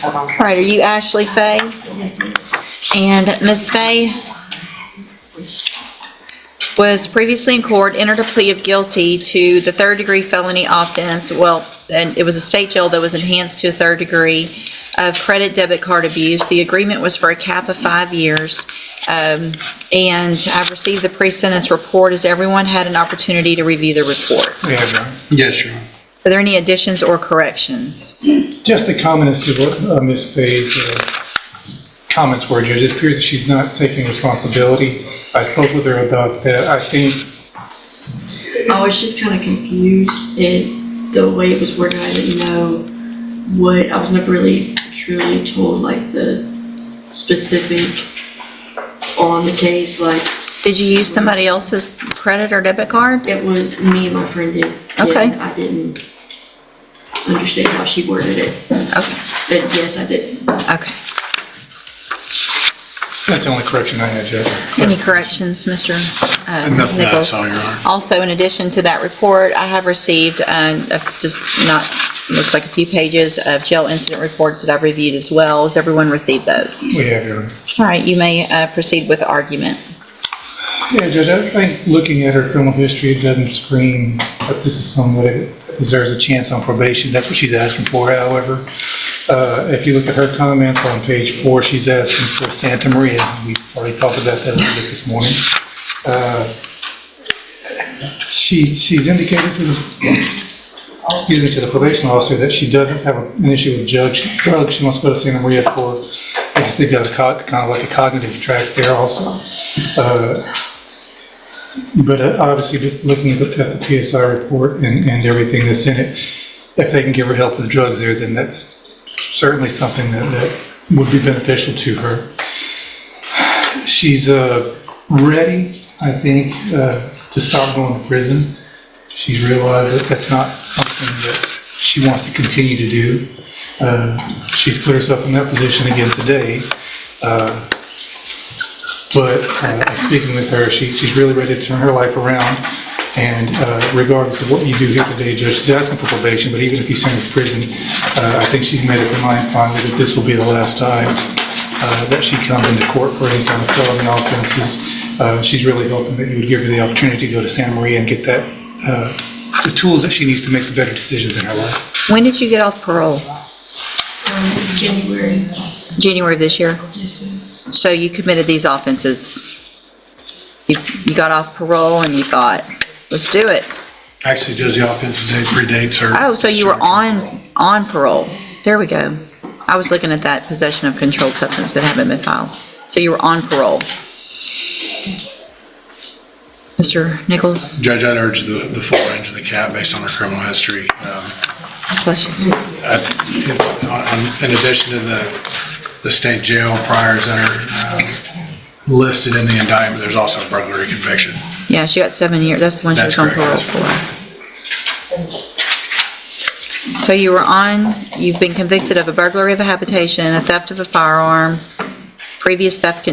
All right, are you Ashley Faye? Yes, ma'am. And Ms. Faye was previously in court, entered a plea of guilty to the third-degree felony offense. Well, and it was a state jail that was enhanced to a third degree of credit debit card abuse. The agreement was for a cap of 5 years. And I've received the pre-sentence report. Has everyone had an opportunity to review the report? We have, Your Honor. Yes, Your Honor. Are there any additions or corrections? Just a comment as to what Ms. Faye's comments were, Judge. It appears that she's not taking responsibility. I spoke with her about that. I think I was just kind of confused the way it was worded. I didn't know what, I was never really truly told like the specific on the case, like. Did you use somebody else's credit or debit card? It was me and my friend did. Okay. I didn't understand how she worded it. Okay. But yes, I did. Okay. that's the only correction I had, Judge. Any corrections, Mr. Nothing I Nichols? saw, Your Honor. Also, in addition to that report, I have received just looks like a few pages of jail incident reports that I've reviewed as well. Has everyone received those? We have, Your Honor. All right, you may proceed with the argument. Yeah, Judge, I think looking at her criminal history, it doesn't scream that this is somebody that deserves a chance on probation. That's what she's asking for, however. If you look at her comments on page 4, she's asking for Santa Maria. We've already talked about that a little bit this morning. She's indicated to the probation officer that she doesn't have an issue with drugs. She wants to go to Santa Maria for, I guess they've got a kind of like a cognitive track there also. But obviously, looking at the PSI report and everything that's in it, if they can give her help with drugs there, then that's certainly something that would be beneficial to her. She's ready, I think, to stop going to prison. She's realized that that's not something that she wants to continue to do. She's put herself in that position again today. But speaking with her, she's really ready to turn her life around. And regardless of what you do here today, Judge, she's asking for probation, but even if you send her to prison, I think she's made up her mind finally that this will be the last time that she comes into court for any kind of felony offenses. She's really hoping that you would give her the opportunity to go to Santa Maria and get that the tools that she needs to make the better decisions in her life. When did you get off parole? January. January of this year? Yes, ma'am. So you committed these offenses. You got off parole and you thought, let's do it. Actually, Judge, the offensive date predates her. Oh, so you were on parole. There we go. I was looking at that possession of controlled substance that hadn't been filed. So you were on parole. Mr. Nichols? Judge, I'd urge the full range of the cap based on her criminal history. Bless you. In addition to the state jail priors that are listed in the indictment, there's also a burglary conviction. Yeah, she got 7 years. That's the one she was on parole That's for. So you've been convicted of a burglary of a habitation, a theft of a firearm, previous theft,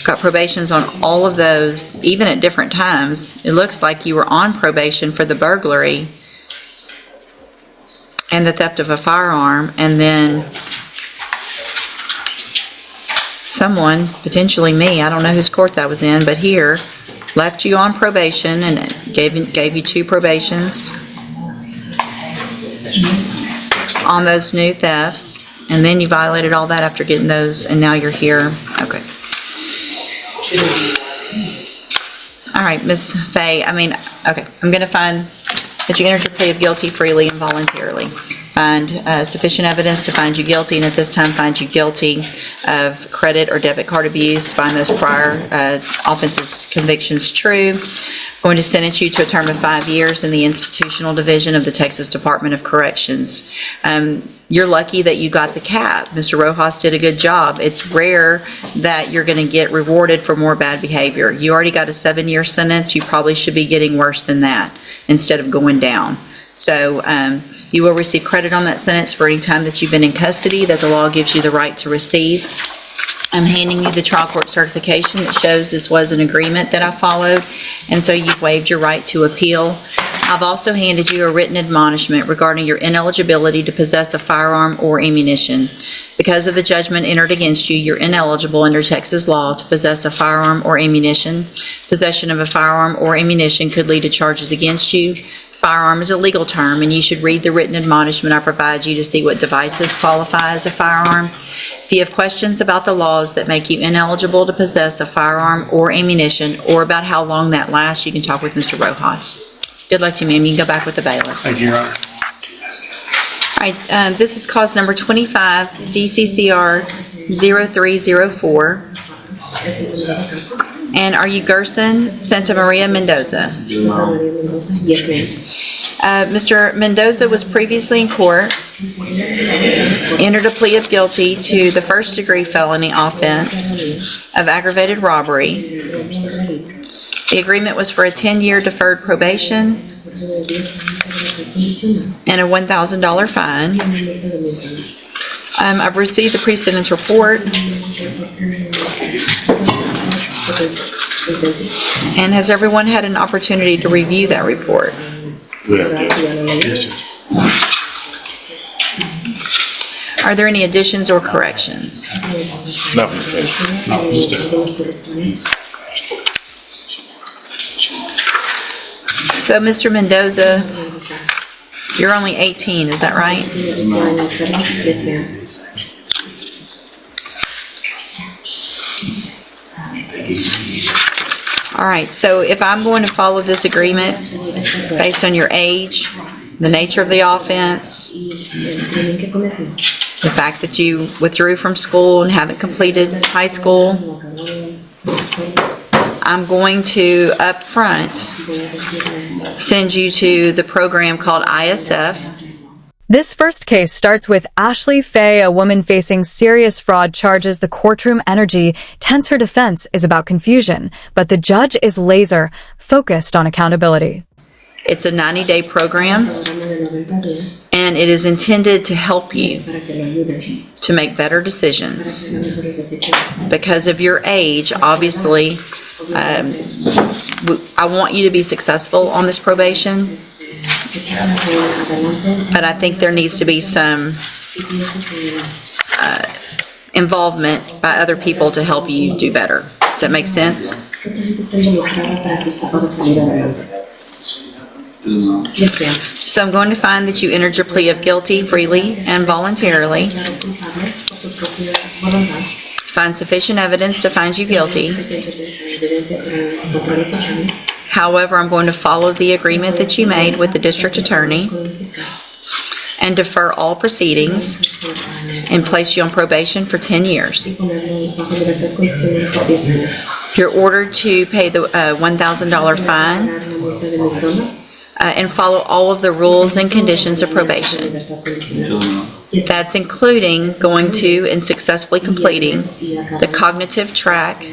got probations on all of those, even at different times. It looks like you were on probation for the burglary and the theft of a firearm, and then someone, potentially me, I don't know whose court that was in, but here, left you on probation and gave you 2 probations on those new thefts, and then you violated all that after getting those, and now you're here. Okay. All right, Ms. Faye, okay, I'm going to find that you entered your plea of guilty freely and voluntarily. Find sufficient evidence to find you guilty, and at this time find you guilty of credit or debit card abuse. Find those prior offenses, convictions true. Going to sentence you to a term of 5 years in the institutional division of the Texas Department of Corrections. You're lucky that you got the cap. Mr. Rojas did a good job. It's rare that you're going to get rewarded for more bad behavior. You already got a 7-year sentence. You probably should be getting worse than that instead of going down. So you will receive credit on that sentence for any time that you've been in custody that the law gives you the right to receive. I'm handing you the trial court certification that shows this was an agreement that I followed, and so you've waived your right to appeal. I've also handed you a written admonishment regarding your ineligibility to possess a firearm or ammunition. Because of the judgment entered against you, you're ineligible under Texas law to possess a firearm or ammunition. Possession of a firearm or ammunition could lead to charges against you. Firearm is a legal term, and you should read the written admonishment I provide you to see what devices qualify as a firearm. If you have questions about the laws that make you ineligible to possess a firearm or ammunition, or about how long that lasts, you can talk with Mr. Rojas. Good luck to you, ma'am. You can go back with the bailiff. Thank you, Your Honor. All right, this is cause number 25, DCCR 0304. And are you Gerson Santa Maria Mendoza? Yes, ma'am. Mr. Mendoza was previously in court, entered a plea of guilty to the first-degree felony offense of aggravated robbery. The agreement was for a 10-year deferred probation and a $1,000 fine. I've received the pre-sentence report. And has everyone had an opportunity to review that report? Yes, Judge. Are there any additions or corrections? No. Not from this day. So, Mr. Mendoza, you're only 18, is that right? Yes, ma'am. All right, so if I'm going to follow this agreement based on your age, the nature of the offense, the fact that you withdrew from school and haven't completed high school, I'm going to up front send you to the program called ISF. This first case starts with Ashley Faye, a woman facing serious fraud charges. The Courtroom Energy tells her defense is about confusion, but the judge is laser focused on accountability. It's a 90-day program, and it is intended to help you to make better decisions. Because of your age, obviously, I want you to be successful on this probation, but I think there needs to be some involvement by other people to help you do better. Does that make sense? Yes, ma'am. So I'm going to find that you entered your plea of guilty freely and voluntarily. Find sufficient evidence to find you guilty. However, I'm going to follow the agreement that you made with the district attorney and defer all proceedings and place you on probation for 10 years. You're ordered to pay the $1,000 fine and follow all of the rules and conditions of probation. That's including going to and successfully completing the cognitive track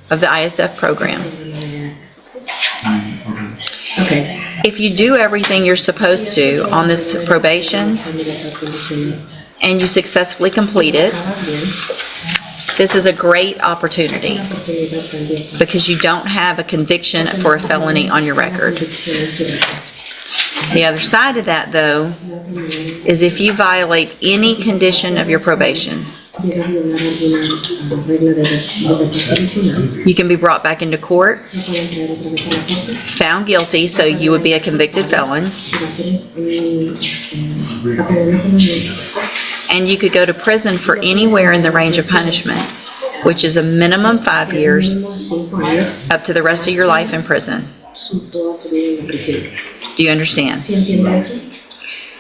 of the ISF program. Okay. If you do everything you're supposed to on this probation and you successfully complete it, this is a great opportunity because you don't have a conviction for a felony on your record. The other side of that, though, is if you violate any condition of your probation, you can be brought back into court, found guilty, so you would be a convicted felon, and you could go to prison for anywhere in the range of punishment, which is a minimum 5 years up to the rest of your life in prison. Do you understand?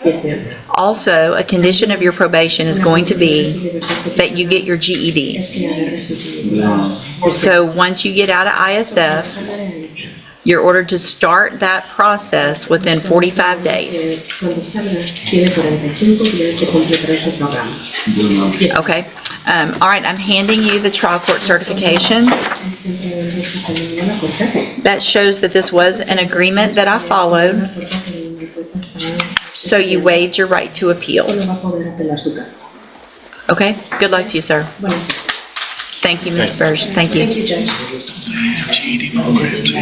Yes, ma'am. Also, a condition of your probation is going to be that you get your GED. So once you get out of ISF, you're ordered to start that process within 45 days. Okay? All right, I'm handing you the trial court certification. That shows that this was an agreement that I followed, so you waived your right to appeal. Okay? Good luck to you, sir. Thank you, Ms. Burge. Thank you. Thank you, Judge. GED programs.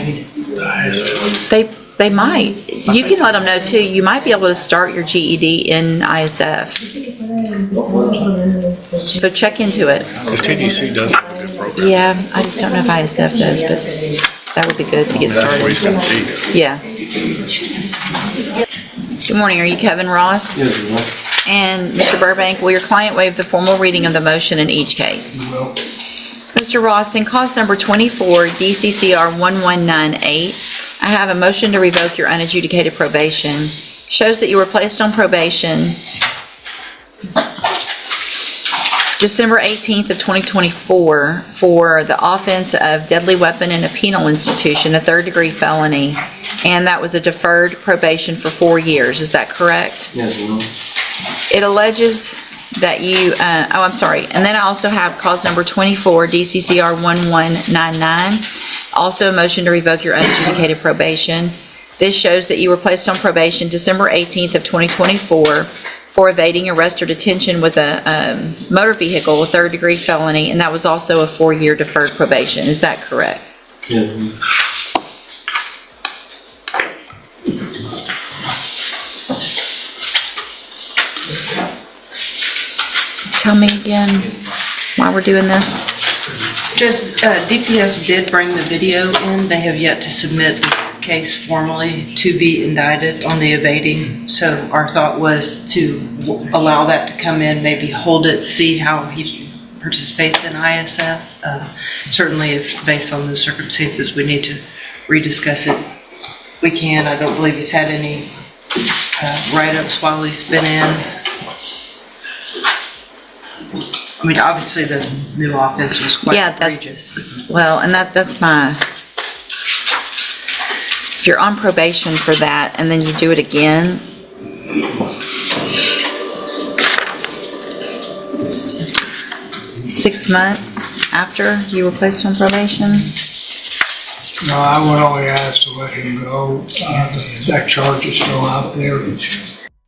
They might. You can let them know too. You might be able to start your GED in ISF. So check into it. Because TDC does have a good program. Yeah, I just don't know if ISF does, but that would be good to get That's where he's started. going to be. Yeah. Good morning. Are you Kevin Ross? Yes, ma'am. And Mr. Burbank, will your client waive the formal reading of the motion in each case? Well, Mr. Ross, in cause number 24, DCCR 1198, I have a motion to revoke your unadjudicated probation. Shows that you were placed on probation December 18th of 2024 for the offense of deadly weapon in a penal institution, a third-degree felony, and that was a deferred probation for 4 years. Is that correct? Yes, ma'am. It alleges that you, I'm sorry, and then I also have cause number 24, DCCR 1199, also a motion to revoke your unadjudicated probation. This shows that you were placed on probation December 18th of 2024 for evading arrest or detention with a motor vehicle, a third-degree felony, and that was also a 4-year deferred probation. Is that correct? Yes, ma'am. Tell me again why we're doing this. Judge, DPS did bring the video in. They have yet to submit the case formally to be indicted on the evading. So our thought was to allow that to come in, maybe hold it, see how he participates in ISF. Certainly, if based on the circumstances, we need to rediscuss it, we can. I don't believe he's had any write-ups while he's been in. I mean, obviously, the new offense was quite egregious. Well, and that's my, if you're on probation for that and then you do it again, six months after you were placed on probation? No, I would only ask to let him go. That charge is still out there.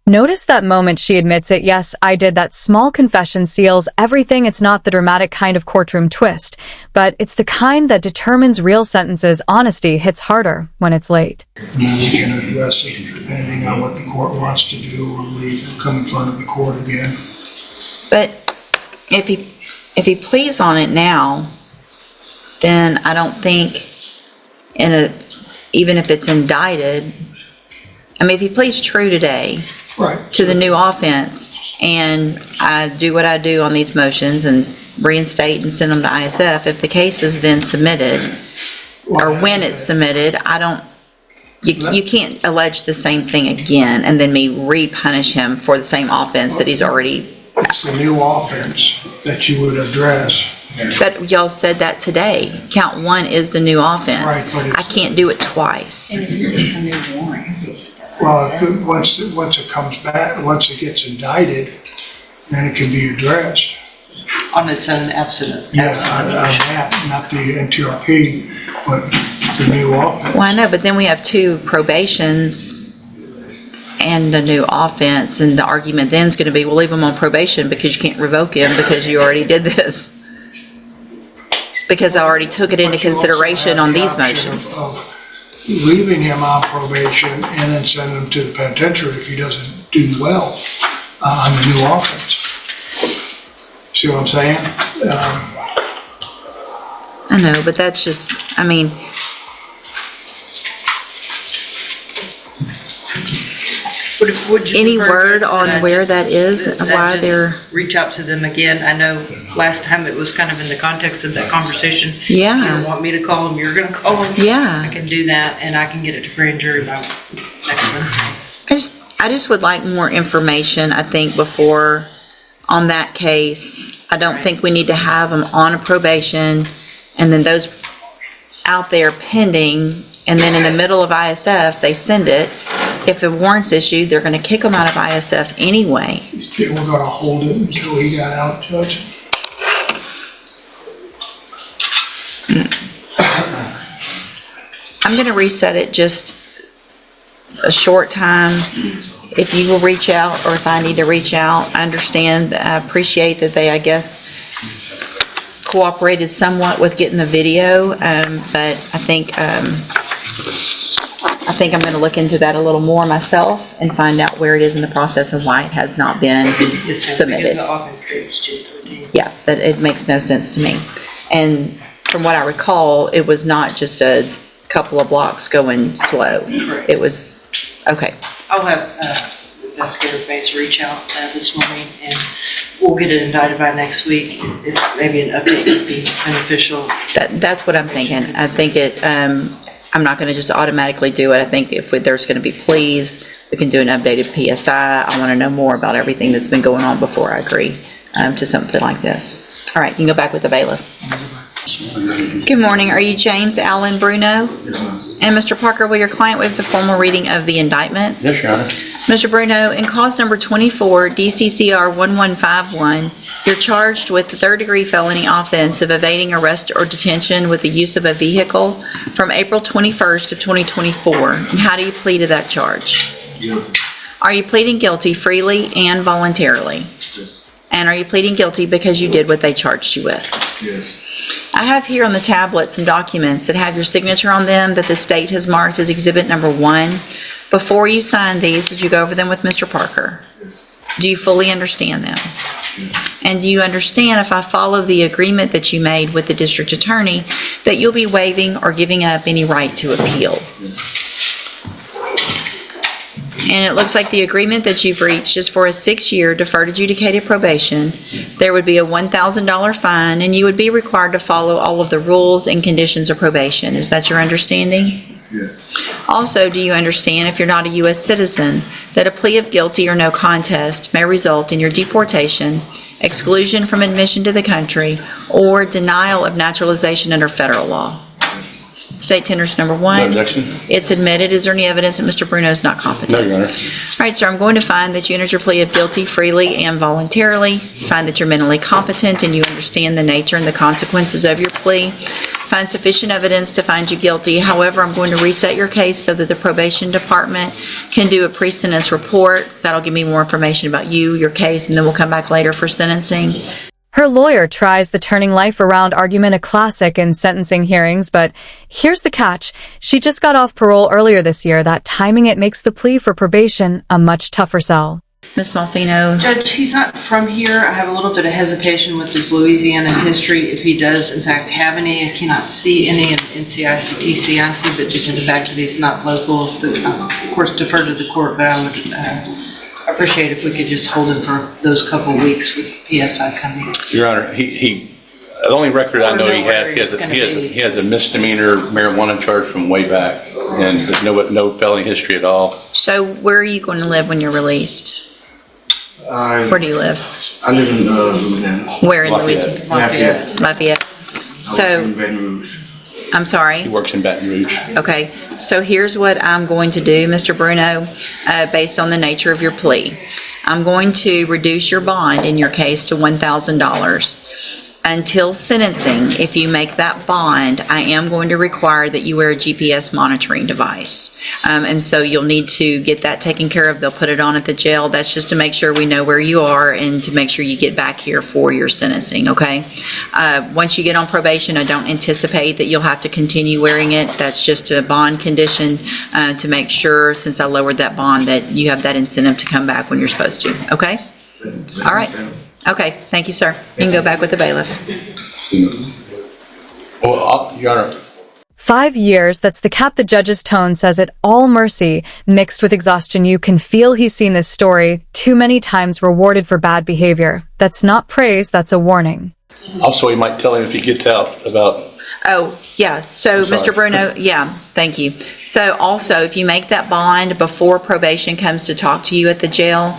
Notice that moment she admits it. Yes, I did. That small confession seals everything. It's not the dramatic kind of courtroom twist, but it's the kind that determines real sentences. Honesty hits harder when it's late. And then we can address it depending on what the court wants to do when we come in front of the court again. But if he pleads on it now, then I don't think even if it's indicted, I mean, if he pleads true today Right. to the new offense and I do what I do on these motions and reinstate and send them to ISF, if the case is then submitted or when it's submitted, you can't allege the same thing again and then me re-punish him for the same offense that he's already. It's the new offense that you would address. But y'all said that today. Count one is the new offense. Right, but it's- I can't do it twice. Well, once it comes back, once it gets indicted, then it can be addressed. On its own abstinence. Yes, on that, not the NTRP, but the new offense. Well, I know, but then we have two probations and a new offense, and the argument then is going to be, we'll leave him on probation because you can't revoke him because you already did this. Because I already took it into But you also consideration have on the these option motions. of leaving him on probation and then sending him to the penitentiary if he doesn't do well on the new offense. See what I'm saying? I know, but that's just, I mean, Would you any prefer, word Judge, on I where just- that is, that why just they're, reach out to them again? I know last time it was kind of in the context of that conversation. If you Yeah. don't want me to call them, you're gonna call them. Yeah. I can do that, and I can get it to grand jury by next Wednesday. I just would like more information, I think, before, on that case. I don't think we need to have them on a probation, and then those out there pending, and then in the middle of ISF, they send it. If a warrant's issued, they're gonna kick them out of ISF anyway. We're gonna hold it until he got out, Judge. I'm gonna reset it just a short time. If you will reach out, or if I need to reach out, I understand, I appreciate that they, I guess, cooperated somewhat with getting the video, but I think I'm going to look into that a little more myself and find out where it is in the process and why it has not been Yes, ma'am, because submitted. the offense date is June 13th. Yeah, that it makes no sense to me. And from what I recall, it was not just a couple of blocks going slow. Correct. It was, okay, I'll have investigator Bates reach out this morning, and we'll get it indicted by next week. If maybe an update would be beneficial. that's what I'm thinking. I think I'm not going to just automatically do it. I think if there's going to be pleas, we can do an updated PSI. I want to know more about everything that's been going on before I agree to something like this. All right, you can go back with the bailiff. Good morning. Are you James Allen Bruno? And Mr. Parker, will your client waive the formal reading of the indictment? Yes, Your Honor. Mr. Bruno, in cause number 24, DCCR 1151, you're charged with the third-degree felony offense of evading arrest or detention with the use of a vehicle from April 21st of 2024. And how do you plead to that charge? Guilty. Are you pleading guilty freely and voluntarily? Yes. And are you pleading guilty because you did what they charged you with? Yes. I have here on the tablet some documents that have your signature on them that the state has marked as exhibit number 1. Before you signed these, did you go over them with Mr. Parker? Yes. Do you fully understand them? Yes. And do you understand, if I follow the agreement that you made with the district attorney, that you'll be waiving or giving up any right to appeal? Yes. And it looks like the agreement that you've reached is for a 6-year deferred adjudicated probation. There would be a $1,000 fine, and you would be required to follow all of the rules and conditions of probation. Is that your understanding? Yes. Also, do you understand, if you're not a U.S. citizen, that a plea of guilty or no contest may result in your deportation, exclusion from admission to the country, or denial of naturalization under federal law? State tenders number 1. No objection. It's admitted. Is there any evidence that Mr. Bruno is not competent? No, Your Honor. All right, sir, I'm going to find that you entered your plea of guilty freely and voluntarily. Find that you're mentally competent and you understand the nature and the consequences of your plea. Find sufficient evidence to find you guilty. However, I'm going to reset your case so that the probation department can do a pre-sentence report. That'll give me more information about you, your case, and then we'll come back later for sentencing. Her lawyer tries the turning life around argument, a classic in sentencing hearings, but here's the catch. She just got off parole earlier this year. That timing it makes the plea for probation a much tougher sell. Ms. Malfino. Judge, he's not from here. I have a little bit of hesitation with his Louisiana history. If he does, in fact, have any, I cannot see any in NCIC, TCIC, but due to the fact that he's not local, of course, defer to the court, but I would appreciate if we could just hold him for those couple weeks with PSI coming. Your Honor, he the only record I know he has a misdemeanor marijuana charge from way back, and there's no felony history at all. So where are you going to live when you're released? Where do you live? I live in Louisiana. Where in Lafayette. Louisiana? Lafayette. So, In Baton Rouge. I'm He sorry. works in Baton Rouge. Okay, so here's what I'm going to do, Mr. Bruno, based on the nature of your plea. I'm going to reduce your bond in your case to $1,000. Until sentencing, if you make that bond, I am going to require that you wear a GPS monitoring device. And so you'll need to get that taken care of. They'll put it on at the jail. That's just to make sure we know where you are and to make sure you get back here for your sentencing, okay? Once you get on probation, I don't anticipate that you'll have to continue wearing it. That's just a bond condition to make sure, since I lowered that bond, that you have that incentive to come back when you're supposed to, okay? All right. Okay, thank you, sir. You can go back with the bailiff. Well, Your Honor, 5 years, that's the cap the judge's tone says it all mercy, mixed with exhaustion. You can feel he's seen this story too many times, rewarded for bad behavior. That's not praise, that's a warning. also he might tell him if he gets out about... Oh, yeah, so I'm sorry. Mr. Bruno, yeah, thank you. So also, if you make that bond before probation comes to talk to you at the jail,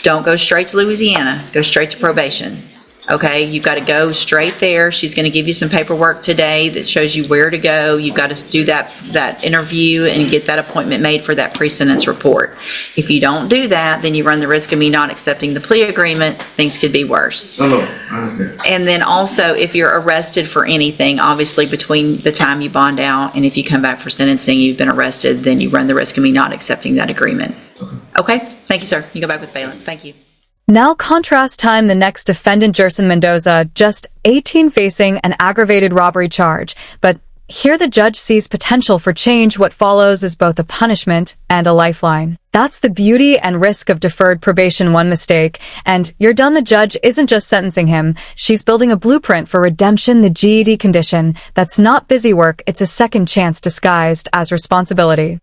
don't go straight to Louisiana, go straight to probation. Okay, you've got to go straight there. She's going to give you some paperwork today that shows you where to go. You've got to do that interview and get that appointment made for that pre-sentence report. If you don't do that, then you run the risk of me not accepting the plea agreement. Things could be worse. No, I understand. And then also, if you're arrested for anything, obviously between the time you bond out and if you come back for sentencing, you've been arrested, then you run the risk of me not accepting that agreement. Okay, thank you, sir. You go back with bailiff. Thank you. Now contrast time the next defendant, Jerson Mendoza, just 18, facing an aggravated robbery charge. But here the judge sees potential for change. What follows is both a punishment and a lifeline. That's the beauty and risk of deferred probation. One mistake, and you're done. The judge isn't just sentencing him. She's building a blueprint for redemption, the GED condition. That's not busy work. It's a second chance disguised as responsibility.